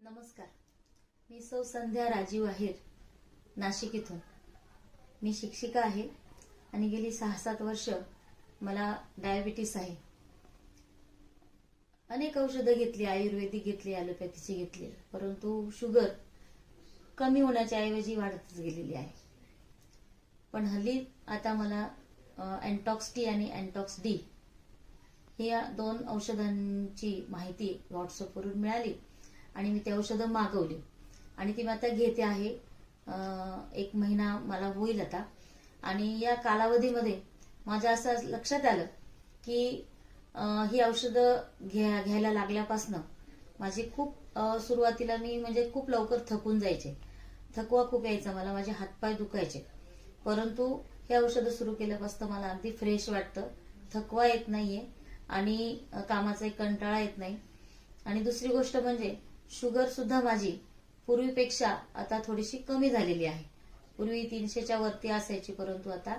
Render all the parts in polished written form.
नमस्कार, मी सौ संध्या राजीव आहेर, नाशिक इथून. मी शिक्षिका आहे आणि गेली 6-7 वर्ष मला डायबिटीस आहे. अनेक औषधं घेतली, आयुर्वेदिक घेतली, ॲलोपॅथीची घेतली, परंतु शुगर कमी होण्याच्या ऐवजी वाढतच गेलेली आहे. पण हल्ली आता मला अँटॉक्स टी आणि अँटॉक्स डी या 2 औषधांची माहिती व्हॉट्सअपवरून मिळाली आणि मी ते औषधं मागवली आणि ती मी आता घेते आहे. 1 महिना मला होईल आता. आणि या कालावधीमध्ये माझ्या असं लक्षात आलं की ही औषधं घ्यायला लागल्यापासनं माझी खूप सुरुवातीला मी म्हणजे खूप लवकर थकून जायचे, थकवा खूप यायचा मला, माझे हातपाय दुखायचे. परंतु हे औषधं सुरू केल्यापासून मला अगदी फ्रेश वाटतं, थकवा येत नाहीये आणि कामाचा एक कंटाळा येत नाही. आणि दुसरी गोष्ट म्हणजे शुगर सुद्धा माझी पूर्वीपेक्षा आता थोडीशी कमी झालेली आहे. पूर्वी 300च्या वरती असायची, परंतु आता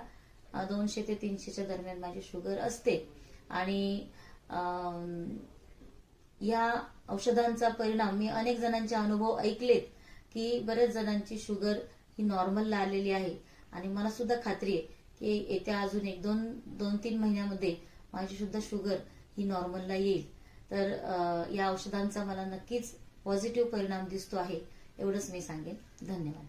200 ते 300च्या दरम्यान माझी शुगर असते. आणि या औषधांचा परिणाम मी अनेक जणांचे अनुभव ऐकलेत की बरेच जणांची शुगर ही नॉर्मलला आलेली आहे. आणि मला सुद्धा खात्री आहे की येत्या अजून 2-3 महिन्यामध्ये माझी सुद्धा शुगर ही नॉर्मलला येईल. तर या औषधांचा मला नक्कीच पॉझिटिव्ह परिणाम दिसतो आहे, एवढंच मी सांगेन. धन्यवाद.